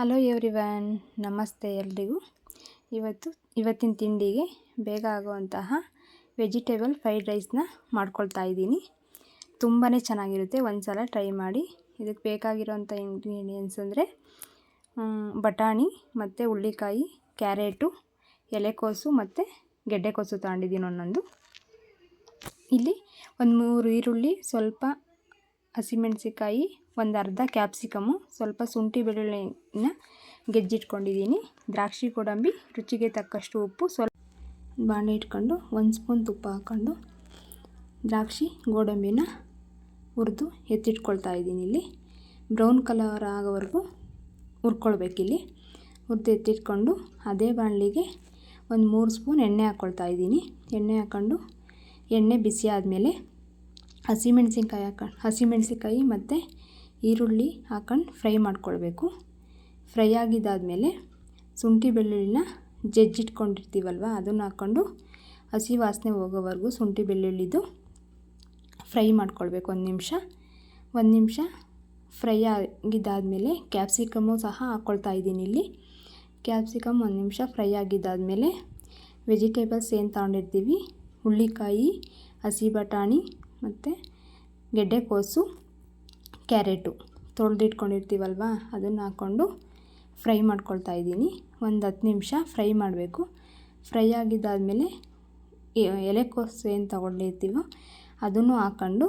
Hello everyone, ನಮಸ್ತೆ ಎಲ್ರಿಗೂ. ಇವತ್ತಿನ ತಿಂಡಿಗೆ ಬೇಗ ಆಗುವಂತಹ ವೆಜಿಟೇಬಲ್ ಫ್ರೈಡ್ ರೈಸ್ನ ಮಾಡ್ಕೊಳ್ತಾ ಇದ್ದೀನಿ. ತುಂಬಾ ಚೆನ್ನಾಗಿರುತ್ತೆ, ಒಂದು ಸಲ ಟ್ರೈ ಮಾಡಿ. ಇದಕ್ಕೆ ಬೇಕಾಗಿರೋಂಥ ಇಂಗ್ರೀಡಿಯೆಂಟ್ಸ್ ಅಂದರೆ ಬಟಾಣಿ ಮತ್ತು ಹುಳ್ಳಿಕಾಯಿ, ಕ್ಯಾರೆಟು, ಎಲೆಕೋಸು ಮತ್ತು ಗೆಡ್ಡೆಕೋಸು ತಗೊಂಡಿದ್ದೀನಿ ಒಂದೊಂದು. ಇಲ್ಲಿ ಒಂದು 3 ಈರುಳ್ಳಿ, ಸ್ವಲ್ಪ ಹಸಿಮೆಣಸಿಕಾಯಿ, ಒಂದು ಅರ್ಧ ಕ್ಯಾಪ್ಸಿಕಮು, ಸ್ವಲ್ಪ ಶುಂಠಿ ಬೆಳ್ಳುಳ್ಳಿನ ಗೆಜ್ಜಿಟ್ಕೊಂಡಿದ್ದೀನಿ, ದ್ರಾಕ್ಷಿ ಗೋಡಂಬಿ, ರುಚಿಗೆ ತಕ್ಕಷ್ಟು ಉಪ್ಪು, ಸ್ವಲ್ಪ ಬಾಣಲೆ ಇಟ್ಕೊಂಡು 1 ಸ್ಪೂನ್ ತುಪ್ಪ ಹಾಕ್ಕೊಂಡು ದ್ರಾಕ್ಷಿ ಗೋಡಂಬಿನ ಹುರಿದು ಎತ್ತಿಟ್ಕೊಳ್ತಾ ಇದ್ದೀನಿ. ಇಲ್ಲಿ ಬ್ರೌನ್ ಕಲರ್ ಆಗೋವರೆಗೂ ಹುರ್ಕೊಳ್ಬೇಕಿಲ್ಲಿ. ಹುರಿದು ಎತ್ತಿಟ್ಕೊಂಡು ಅದೇ ಬಾಣಲಿಗೆ ಒಂದು 3 ಸ್ಪೂನ್ ಎಣ್ಣೆ ಹಾಕ್ಕೊಳ್ತಾ ಇದ್ದೀನಿ. ಎಣ್ಣೆ ಹಾಕ್ಕೊಂಡು ಎಣ್ಣೆ ಬಿಸಿ ಆದಮೇಲೆ ಹಸಿಮೆಣಸಿಕಾಯಿ ಮತ್ತು ಈರುಳ್ಳಿ ಹಾಕ್ಕೊಂಡು ಫ್ರೈ ಮಾಡ್ಕೊಳ್ಬೇಕು. ಫ್ರೈ ಆಗಿದ್ದಾದಮೇಲೆ ಶುಂಠಿ ಬೆಳ್ಳುಳ್ಳಿನ ಜಜ್ಜಿಟ್ಕೊಂಡಿರ್ತೀವಲ್ವ, ಅದನ್ನು ಹಾಕ್ಕೊಂಡು ಹಸಿ ವಾಸನೆ ಹೋಗೋವರೆಗೂ ಶುಂಠಿ ಬೆಳ್ಳುಳ್ಳಿದು ಫ್ರೈ ಮಾಡ್ಕೊಳ್ಬೇಕು. ಒಂದು ನಿಮಿಷ ಫ್ರೈ ಆಗಿದ್ದಾದಮೇಲೆ ಕ್ಯಾಪ್ಸಿಕಮ್ಮು ಸಹ ಹಾಕ್ಕೊಳ್ತಾ ಇದ್ದೀನಿ. ಇಲ್ಲಿ ಕ್ಯಾಪ್ಸಿಕಮ್ 1 ನಿಮಿಷ ಫ್ರೈ ಆಗಿದ್ದಾದಮೇಲೆ ವೆಜಿಟೇಬಲ್ಸ್ ಏನು ತಗೊಂಡಿರ್ತೀವಿ, ಹುಳ್ಳಿಕಾಯಿ, ಹಸಿ ಬಟಾಣಿ ಮತ್ತು ಗೆಡ್ಡೆಕೋಸು, ಕ್ಯಾರೆಟು ತೊಳೆದಿಟ್ಕೊಂಡಿರ್ತೀವಲ್ವ, ಅದನ್ನು ಹಾಕ್ಕೊಂಡು ಫ್ರೈ ಮಾಡ್ಕೊಳ್ತಾ ಇದ್ದೀನಿ. ಒಂದು 10 ನಿಮಿಷ ಫ್ರೈ ಮಾಡಬೇಕು. ಫ್ರೈ ಆಗಿದ್ದಾದಮೇಲೆ ಎಲೆಕೋಸು ಏನು ತಗೊಂಡಿರ್ತೀವೋ ಅದನ್ನು ಹಾಕ್ಕೊಂಡು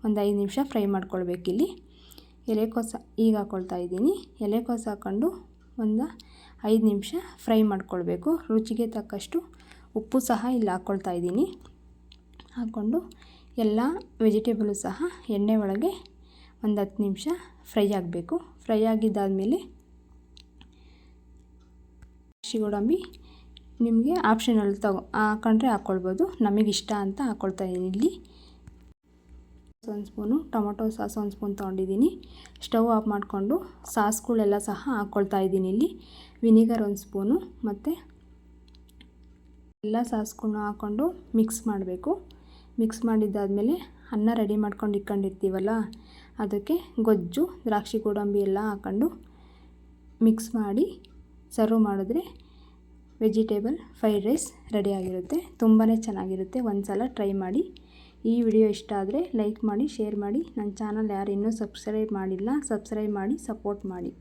ಒಂದು 5 ನಿಮಿಷ ಫ್ರೈ ಮಾಡ್ಕೊಳ್ಬೇಕಿಲ್ಲಿ. ಎಲೆಕೋಸು ಈಗ ಹಾಕ್ಕೊಳ್ತಾ ಇದ್ದೀನಿ. ಎಲೆಕೋಸು ಹಾಕ್ಕೊಂಡು ಒಂದು 5 ನಿಮಿಷ ಫ್ರೈ ಮಾಡ್ಕೊಳ್ಬೇಕು. ರುಚಿಗೆ ತಕ್ಕಷ್ಟು ಉಪ್ಪು ಸಹ ಇಲ್ಲಿ ಹಾಕ್ಕೊಳ್ತಾ ಇದ್ದೀನಿ. ಹಾಕ್ಕೊಂಡು ಎಲ್ಲ ವೆಜಿಟೇಬಲು ಸಹ ಎಣ್ಣೆ ಒಳಗೆ ಒಂದು 10 ನಿಮಿಷ ಫ್ರೈ ಆಗಬೇಕು. ಫ್ರೈ ಆಗಿದ್ದಾದಮೇಲೆ ದ್ರಾಕ್ಷಿ ಗೋಡಂಬಿ ನಿಮಗೆ ಆಪ್ಷನಲ್ ಹಾಕ್ಕೊಂಡ್ರೆ ಹಾಕ್ಕೊಳ್ಬೋದು, ನಮಗಿಷ್ಟ ಅಂತ ಹಾಕ್ಕೊಳ್ತಾ ಇದ್ದೀನಿ. ಇಲ್ಲಿ 1 ಸ್ಪೂನು ಟೊಮೊಟೊ ಸಾಸ್ 1 ಸ್ಪೂನ್ ತೊಗೊಂಡಿದ್ದೀನಿ. ಸ್ಟವ್ ಆಫ್ ಮಾಡಿಕೊಂಡು ಸಾಸ್ಗಳೆಲ್ಲ ಸಹ ಹಾಕ್ಕೊಳ್ತಾ ಇದ್ದೀನಿ. ಇಲ್ಲಿ ವಿನಿಗರ್ 1 ಸ್ಪೂನು ಮತ್ತು ಎಲ್ಲ ಸಾಸ್ಗಳನ್ನ ಹಾಕ್ಕೊಂಡು ಮಿಕ್ಸ್ ಮಾಡಬೇಕು. ಮಿಕ್ಸ್ ಮಾಡಿದ್ದಾದಮೇಲೆ ಅನ್ನ ರೆಡಿ ಮಾಡ್ಕೊಂಡು ಇಟ್ಕೊಂಡಿರ್ತೀವಲ್ಲ, ಅದಕ್ಕೆ ಗೊಜ್ಜು, ದ್ರಾಕ್ಷಿ ಗೋಡಂಬಿ ಎಲ್ಲ ಹಾಕ್ಕೊಂಡು ಮಿಕ್ಸ್ ಮಾಡಿ ಸರ್ವ್ ಮಾಡಿದ್ರೆ ವೆಜಿಟೇಬಲ್ ಫ್ರೈಡ್ ರೈಸ್ ರೆಡಿಯಾಗಿರುತ್ತೆ. ತುಂಬಾ ಚೆನ್ನಾಗಿರುತ್ತೆ, ಒಂದು ಸಲ ಟ್ರೈ ಮಾಡಿ. ಈ ವಿಡಿಯೋ ಇಷ್ಟ ಆದರೆ ಲೈಕ್ ಮಾಡಿ, ಶೇರ್ ಮಾಡಿ. ನನ್ನ ಚಾನಲ್ ಯಾರು ಇನ್ನೂ ಸಬ್ಸ್ಕ್ರೈಬ್ ಮಾಡಿಲ್ಲ, ಸಬ್ಸ್ಕ್ರೈಬ್ ಮಾಡಿ, ಸಪೋರ್ಟ್ ಮಾಡಿ.